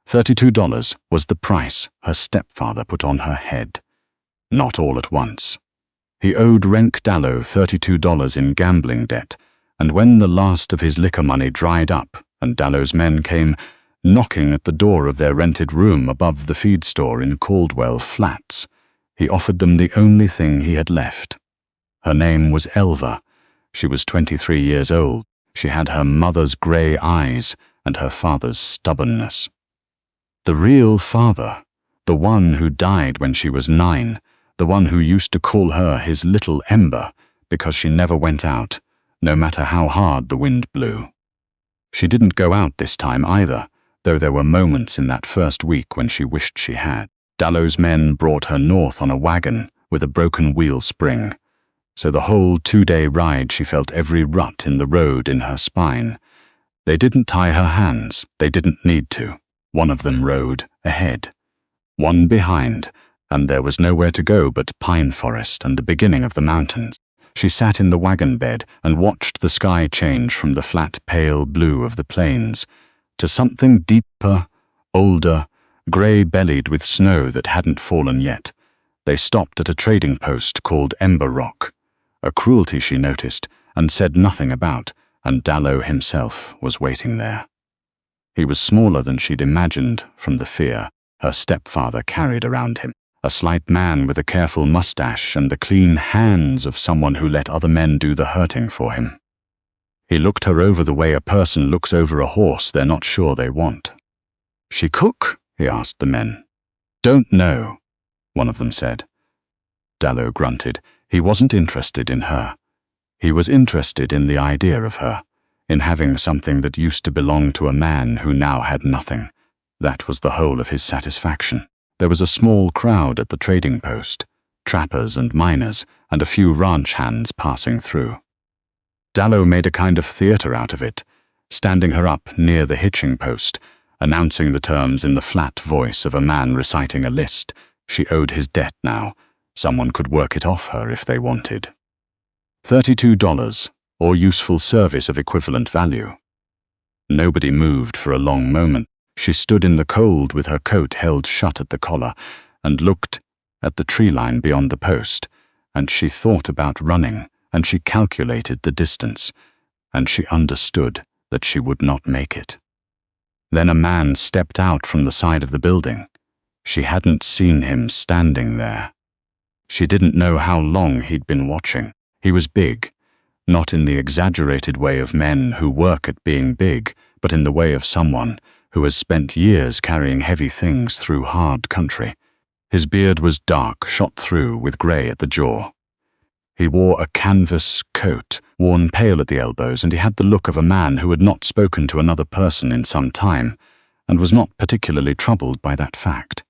$32 was the price her stepfather put on her head. Not all at once. He owed Renk Dallow $32 in gambling debt, and when the last of his liquor money dried up and Dallow's men came knocking at the door of their rented room above the feed store in Caldwell Flats, he offered them the only thing he had left. Her name was Elva. She was 23 years old. She had her mother's grey eyes and her father's stubbornness. The real father, the one who died when she was 9, the one who used to call her his little ember because she never went out, no matter how hard the wind blew. She didn't go out this time either, though there were moments in that first week when she wished she had. Dallow's men brought her north on a wagon with a broken wheel spring, so the whole 2-day ride she felt every rut in the road in her spine. They didn't tie her hands, they didn't need to. One of them rode ahead, one behind, and there was nowhere to go but pine forest and the beginning of the mountains. She sat in the wagon bed and watched the sky change from the flat pale blue of the plains to something deeper, older, grey-bellied with snow that hadn't fallen yet. They stopped at a trading post called Ember Rock, a cruelty she noticed and said nothing about, and Dallow himself was waiting there. He was smaller than she'd imagined from the fear her stepfather carried around him, a slight man with a careful mustache and the clean hands of someone who let other men do the hurting for him. He looked her over the way a person looks over a horse they're not sure they want. "She cook?" he asked the men. "Don't know," one of them said. Dallow grunted. He wasn't interested in her. He was interested in the idea of her, in having something that used to belong to a man who now had nothing. That was the whole of his satisfaction. There was a small crowd at the trading post, trappers and miners, and a few ranch hands passing through. Dallow made a kind of theatre out of it, standing her up near the hitching post, announcing the terms in the flat voice of a man reciting a list. She owed his debt now. Someone could work it off her if they wanted. $32, or useful service of equivalent value. Nobody moved for a long moment. She stood in the cold with her coat held shut at the collar and looked at the tree line beyond the post, and she thought about running, and she calculated the distance, and she understood that she would not make it. Then a man stepped out from the side of the building. She hadn't seen him standing there. She didn't know how long he'd been watching. He was big, not in the exaggerated way of men who work at being big, but in the way of someone who has spent years carrying heavy things through hard country. His beard was dark, shot through with grey at the jaw. He wore a canvas coat, worn pale at the elbows, and he had the look of a man who had not spoken to another person in some time, and was not particularly troubled by that fact.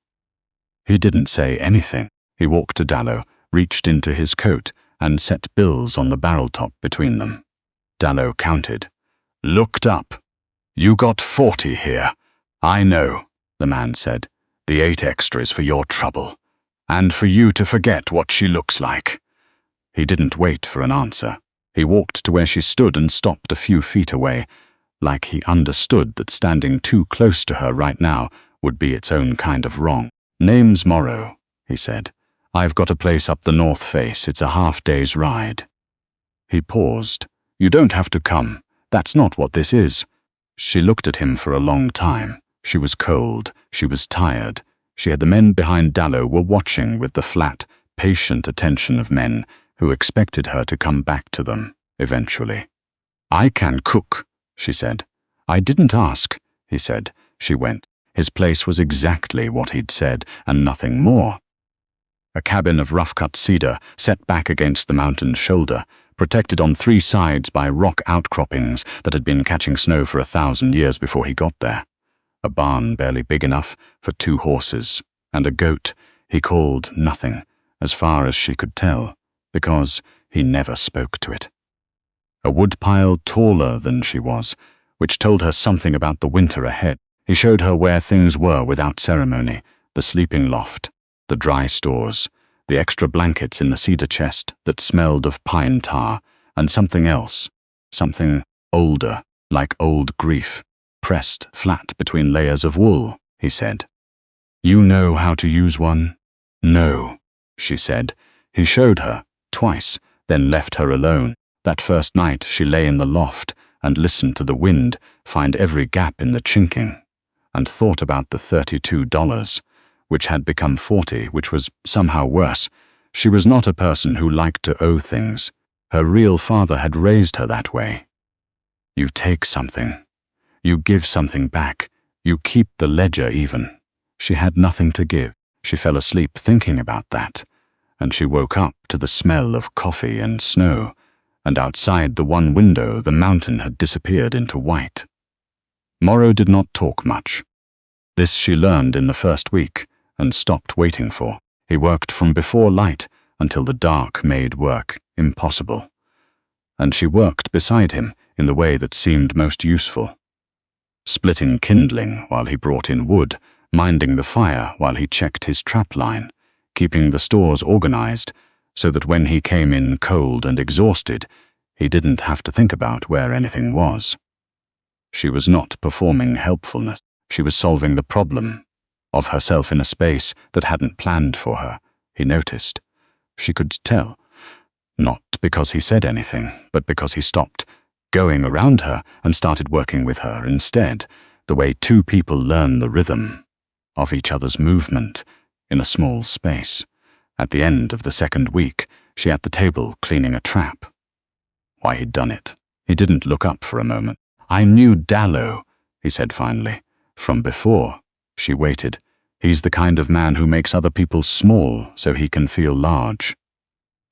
He didn't say anything. He walked to Dallow, reached into his coat, and set bills on the barrel top between them. Dallow counted. "Looked up. You got 40 here." "I know," the man said. "The 8 extras for your trouble. And for you to forget what she looks like." He didn't wait for an answer. He walked to where she stood and stopped a few feet away, like he understood that standing too close to her right now would be its own kind of wrong. "Name's Morrow," he said. "I've got a place up the north face. It's a half-day's ride." He paused. "You don't have to come. That's not what this is." She looked at him for a long time. She was cold. She was tired. She had the men behind Dallow were watching with the flat, patient attention of men who expected her to come back to them, eventually. "I can cook," she said. "I didn't ask," he said. She went. His place was exactly what he'd said, and nothing more. A cabin of rough-cut cedar set back against the mountain's shoulder, protected on 3 sides by rock outcroppings that had been catching snow for 1,000 years before he got there. A barn barely big enough for 2 horses, and a goat he called nothing, as far as she could tell, because he never spoke to it. A woodpile taller than she was, which told her something about the winter ahead. He showed her where things were without ceremony, the sleeping loft, the dry stores, the extra blankets in the cedar chest that smelled of pine tar, and something else, something older, like old grief, pressed flat between layers of wool. he said. You know how to use one? No, she said. He showed her, twice, then left her alone. That first night she lay in the loft and listened to the wind find every gap in the chinking, and thought about the $32, which had become 40, which was somehow worse. She was not a person who liked to owe things. Her real father had raised her that way. You take something. You give something back. You keep the ledger even. She had nothing to give. She fell asleep thinking about that, and she woke up to the smell of coffee and snow, and outside the one window the mountain had disappeared into white. Morrow did not talk much. This she learned in the first week, and stopped waiting for. He worked from before light until the dark made work impossible. And she worked beside him in the way that seemed most useful. Splitting kindling while he brought in wood, minding the fire while he checked his trap line, keeping the stores organized so that when he came in cold and exhausted, he didn't have to think about where anything was. She was not performing helpfulness. She was solving the problem of herself in a space that hadn't planned for her, he noticed. She could tell, not because he said anything, but because he stopped going around her and started working with her instead, the way two people learn the rhythm of each other's movement in a small space. At the end of the second week, she at the table cleaning a trap. Why he'd done it. He didn't look up for a moment. I knew Dallow, he said finally. From before. She waited. He's the kind of man who makes other people small so he can feel large.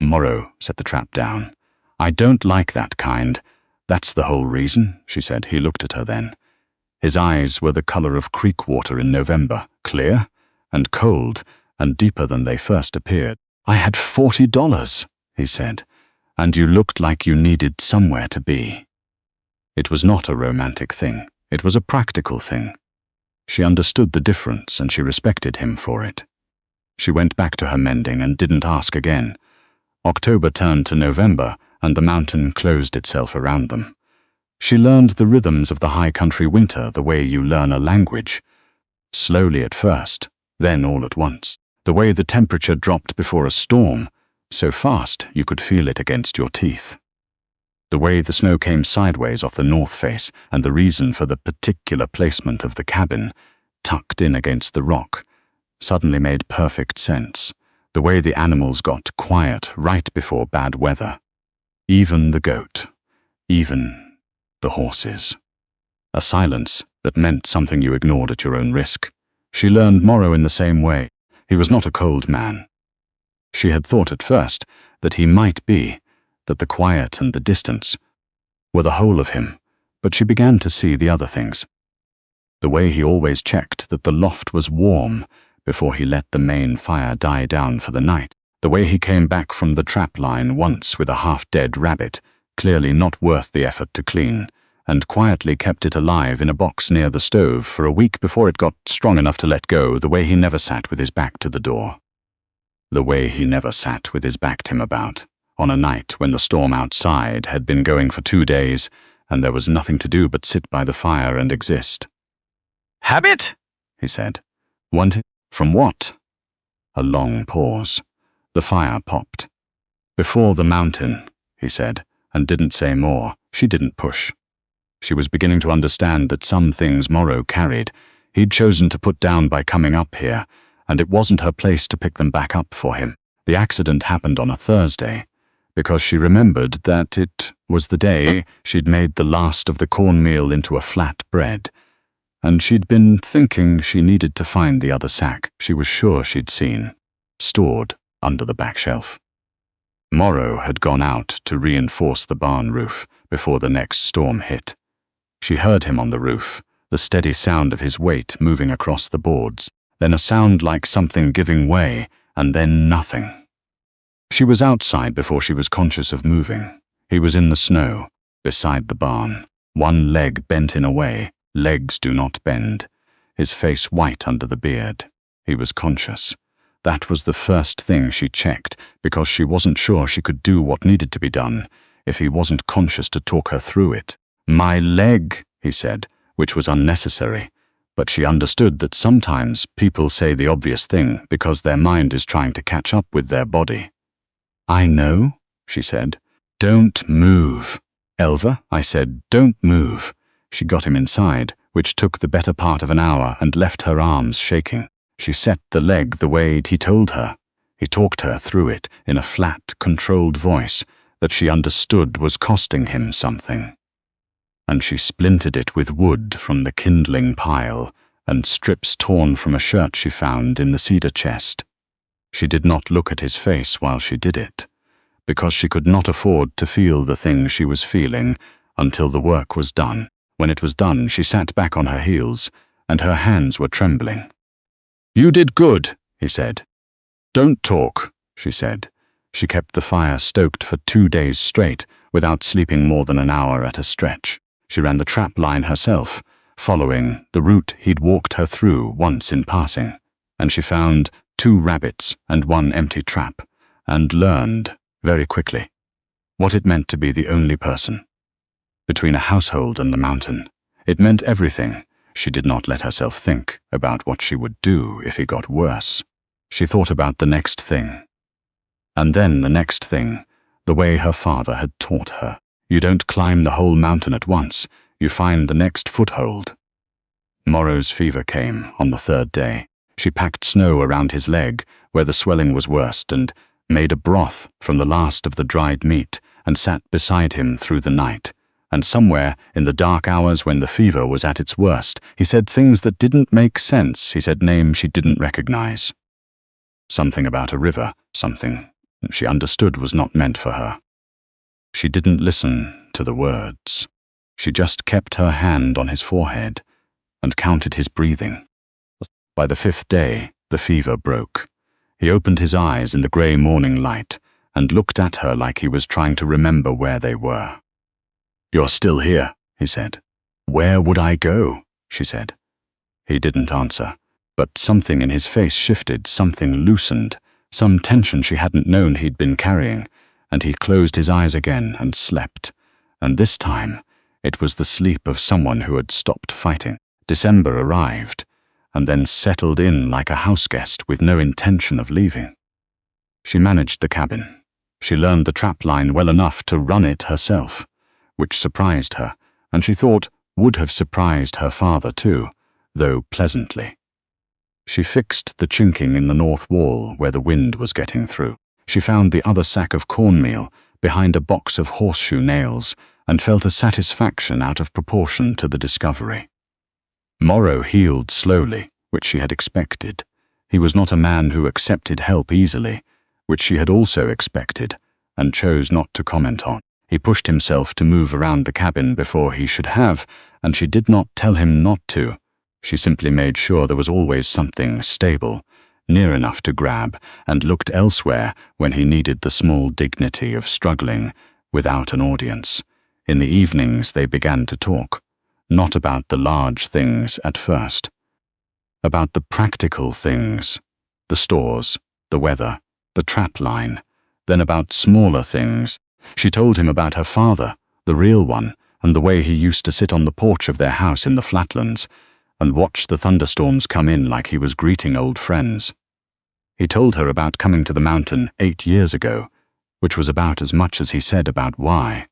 Morrow set the trap down. I don't like that kind. That's the whole reason, she said. He looked at her then. His eyes were the color of creek water in November, clear and cold and deeper than they first appeared. I had $40, he said, and you looked like you needed somewhere to be. It was not a romantic thing. It was a practical thing. She understood the difference and she respected him for it. She went back to her mending and didn't ask again. October turned to November and the mountain closed itself around them. She learned the rhythms of the high country winter the way you learn a language. Slowly at first, then all at once. The way the temperature dropped before a storm, so fast you could feel it against your teeth. The way the snow came sideways off the north face and the reason for the particular placement of the cabin, tucked in against the rock, suddenly made perfect sense. The way the animals got quiet right before bad weather. Even the goat. Even the horses. A silence that meant something you ignored at your own risk. She learned Morrow in the same way. He was not a cold man. She had thought at first that he might be, that the quiet and the distance were the whole of him, but she began to see the other things. The way he always checked that the loft was warm before he let the main fire die down for the night. The way he came back from the trap line once with a half-dead rabbit, clearly not worth the effort to clean, and quietly kept it alive in a box near the stove for a week before it got strong enough to let go. The way he never sat with his back to the door. The way he never sat with his back to him about. On a night when the storm outside had been going for 2 days, and there was nothing to do but sit by the fire and exist. Habit? He said. Want it? From what? A long pause. The fire popped. Before the mountain, he said, and didn't say more. She didn't push. She was beginning to understand that some things Morrow carried, he'd chosen to put down by coming up here, and it wasn't her place to pick them back up for him. The accident happened on a Thursday, because she remembered that it was the day she'd made the last of the cornmeal into a flat bread, and she'd been thinking she needed to find the other sack she was sure she'd seen, stored under the back shelf. Morrow had gone out to reinforce the barn roof before the next storm hit. She heard him on the roof, the steady sound of his weight moving across the boards, then a sound like something giving way, and then nothing. She was outside before she was conscious of moving. He was in the snow, beside the barn, one leg bent in a way legs do not bend, his face white under the beard. He was conscious. That was the first thing she checked, because she wasn't sure she could do what needed to be done if he wasn't conscious to talk her through it. My leg, he said, which was unnecessary, but she understood that sometimes people say the obvious thing because their mind is trying to catch up with their body. "I know," she said. "Don't move." "Elva," I said, "don't move." She got him inside, which took the better part of an hour, and left her arms shaking. She set the leg the way he told her. He talked her through it in a flat, controlled voice that she understood was costing him something. And she splintered it with wood from the kindling pile and strips torn from a shirt she found in the cedar chest. She did not look at his face while she did it, because she could not afford to feel the thing she was feeling until the work was done. When it was done, she sat back on her heels, and her hands were trembling. "You did good," he said. "Don't talk," she said. She kept the fire stoked for 2 days straight, without sleeping more than an hour at a stretch. She ran the trap line herself, following the route he'd walked her through once in passing, and she found 2 rabbits and 1 empty trap, and learned, very quickly, what it meant to be the only person. Between a household and the mountain, it meant everything. She did not let herself think about what she would do if it got worse. She thought about the next thing. And then the next thing, the way her father had taught her. You don't climb the whole mountain at once, you find the next foothold. Morrow's fever came on the 3rd day. She packed snow around his leg, where the swelling was worst, and made a broth from the last of the dried meat, and sat beside him through the night. And somewhere, in the dark hours when the fever was at its worst, he said things that didn't make sense. He said names she didn't recognize. Something about a river, something she understood was not meant for her. She didn't listen to the words. She just kept her hand on his forehead and counted his breathing. By the 5th day, the fever broke. He opened his eyes in the grey morning light and looked at her like he was trying to remember where they were. "You're still here," he said. "Where would I go?" she said. He didn't answer, but something in his face shifted, something loosened, some tension she hadn't known he'd been carrying, and he closed his eyes again and slept. And this time, it was the sleep of someone who had stopped fighting. December arrived, and then settled in like a houseguest with no intention of leaving. She managed the cabin. She learned the trap line well enough to run it herself, which surprised her, and she thought would have surprised her father too, though pleasantly. She fixed the chinking in the north wall where the wind was getting through. She found the other sack of cornmeal behind a box of horseshoe nails, and felt a satisfaction out of proportion to the discovery. Morrow healed slowly, which she had expected. He was not a man who accepted help easily, which she had also expected, and chose not to comment on. He pushed himself to move around the cabin before he should have, and she did not tell him not to. She simply made sure there was always something stable, near enough to grab, and looked elsewhere when he needed the small dignity of struggling without an audience. In the evenings they began to talk, not about the large things at first, about the practical things, the stores, the weather, the trap line, then about smaller things. She told him about her father, the real one, and the way he used to sit on the porch of their house in the flatlands and watch the thunderstorms come in like he was greeting old friends. He told her about coming to the mountain 8 years ago, which was about as much as he said about why.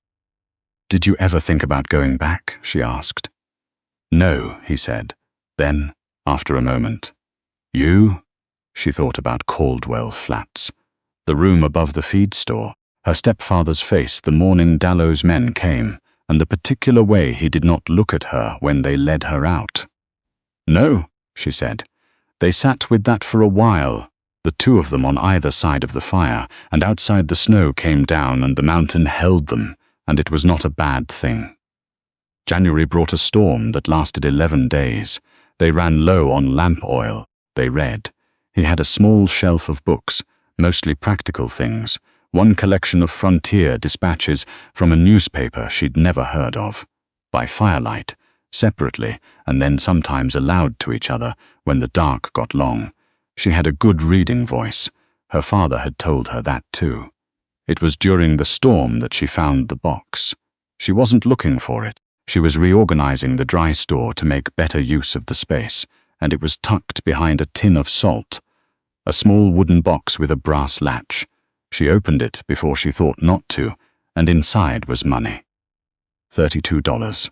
"Did you ever think about going back?" she asked. "No," he said. Then, after a moment, "You?" She thought about Caldwell Flats, the room above the feed store, her stepfather's face the morning Dallow's men came, and the particular way he did not look at her when they led her out. "No," she said. They sat with that for a while, the 2 of them on either side of the fire, and outside the snow came down and the mountain held them, and it was not a bad thing. January brought a storm that lasted 11 days. They ran low on lamp oil. They read. He had a small shelf of books, mostly practical things, 1 collection of frontier dispatches from a newspaper she'd never heard of, by firelight, separately, and then sometimes aloud to each other when the dark got long. She had a good reading voice. Her father had told her that too. It was during the storm that she found the box. She wasn't looking for it. She was reorganizing the dry store to make better use of the space, and it was tucked behind a tin of salt, a small wooden box with a brass latch. She opened it before she thought not to, and inside was money. $32.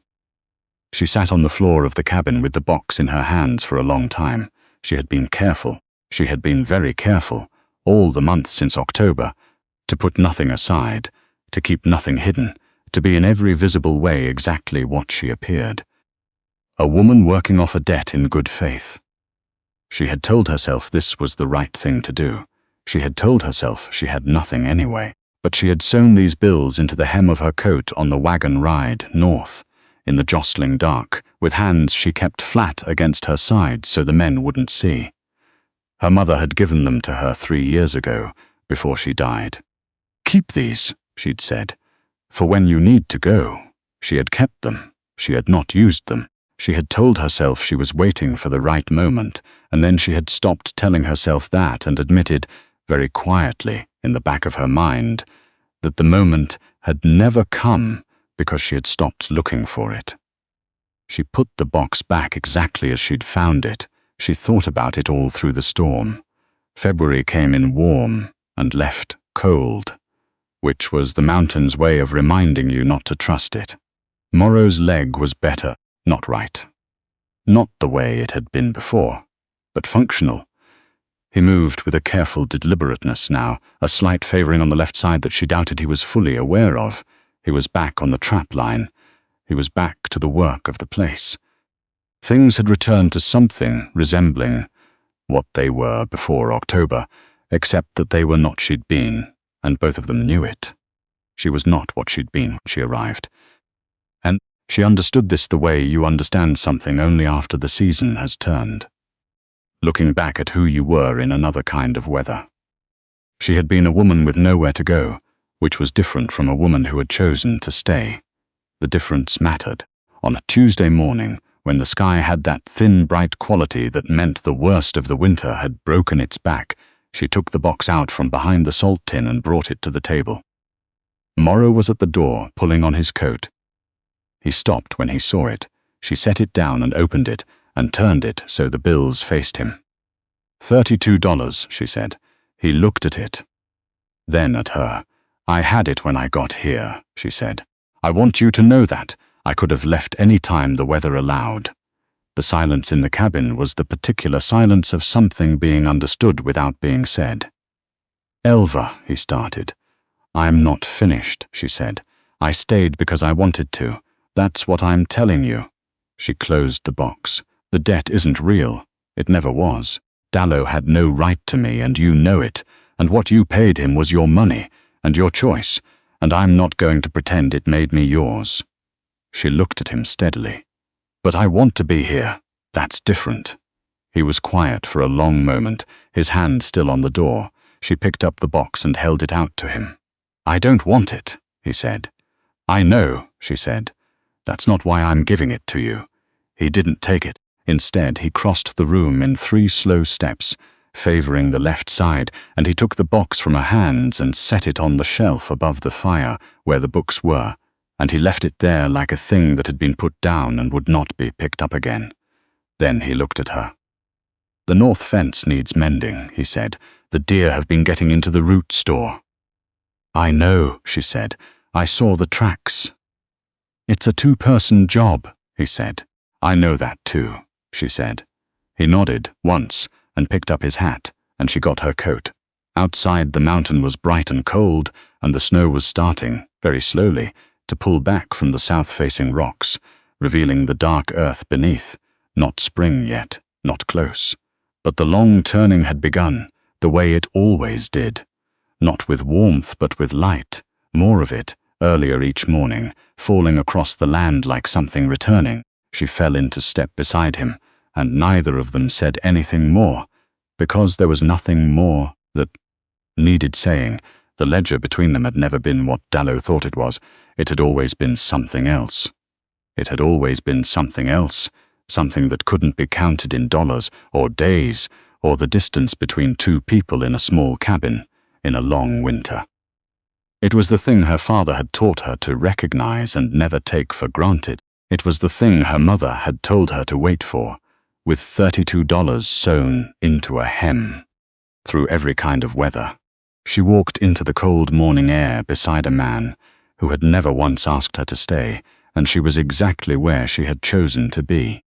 She sat on the floor of the cabin with the box in her hands for a long time. She had been careful. She had been very careful, all the months since October, to put nothing aside, to keep nothing hidden, to be in every visible way exactly what she appeared. A woman working off a debt in good faith. She had told herself this was the right thing to do. She had told herself she had nothing anyway, but she had sewn these bills into the hem of her coat on the wagon ride north, in the jostling dark, with hands she kept flat against her sides so the men wouldn't see. Her mother had given them to her 3 years ago, before she died. "Keep these," she'd said, "for when you need to go." She had kept them. She had not used them. She had told herself she was waiting for the right moment, and then she had stopped telling herself that and admitted, very quietly, in the back of her mind, that the moment had never come because she had stopped looking for it. She put the box back exactly as she'd found it. She thought about it all through the storm. February came in warm and left cold, which was the mountain's way of reminding you not to trust it. Morrow's leg was better, not right. Not the way it had been before, but functional. He moved with a careful deliberateness now, a slight favoring on the left side that she doubted he was fully aware of. He was back on the trap line. He was back to the work of the place. Things had returned to something resembling what they were before October, except that they were not she'd been, and both of them knew it. She was not what she'd been when she arrived. And she understood this the way you understand something only after the season has turned, looking back at who you were in another kind of weather. She had been a woman with nowhere to go, which was different from a woman who had chosen to stay. The difference mattered. On a Tuesday morning, when the sky had that thin, bright quality that meant the worst of the winter had broken its back, she took the box out from behind the salt tin and brought it to the table. Morrow was at the door, pulling on his coat. He stopped when he saw it. She set it down and opened it, and turned it so the bills faced him. $32, she said. He looked at it. Then at her. "I had it when I got here," she said. "I want you to know that. I could have left any time the weather allowed." The silence in the cabin was the particular silence of something being understood without being said. "Elva," he started. "I'm not finished," she said. "I stayed because I wanted to. That's what I'm telling you." She closed the box. "The debt isn't real. It never was. Dallow had no right to me, and you know it, and what you paid him was your money, and your choice, and I'm not going to pretend it made me yours." She looked at him steadily. "But I want to be here. That's different." He was quiet for a long moment, his hand still on the door. She picked up the box and held it out to him. "I don't want it," he said. "I know," she said. "That's not why I'm giving it to you." He didn't take it. Instead, he crossed the room in 3 slow steps, favoring the left side, and he took the box from her hands and set it on the shelf above the fire where the books were, and he left it there like a thing that had been put down and would not be picked up again. Then he looked at her. "The north fence needs mending," he said. "The deer have been getting into the root store." "I know," she said. "I saw the tracks." "It's a 2-person job," he said. "I know that too," she said. He nodded once and picked up his hat, and she got her coat. Outside the mountain was bright and cold, and the snow was starting, very slowly, to pull back from the south-facing rocks, revealing the dark earth beneath. Not spring yet, not close. But the long turning had begun, the way it always did. Not with warmth, but with light, more of it, earlier each morning, falling across the land like something returning. She fell into step beside him, and neither of them said anything more, because there was nothing more that needed saying. The ledger between them had never been what Dallow thought it was. It had always been something else. It had always been something else, something that couldn't be counted in dollars or days, or the distance between 2 people in a small cabin in a long winter. It was the thing her father had taught her to recognize and never take for granted. It was the thing her mother had told her to wait for, with $32 sewn into a hem. Through every kind of weather, she walked into the cold morning air beside a man who had never once asked her to stay, and she was exactly where she had chosen to be.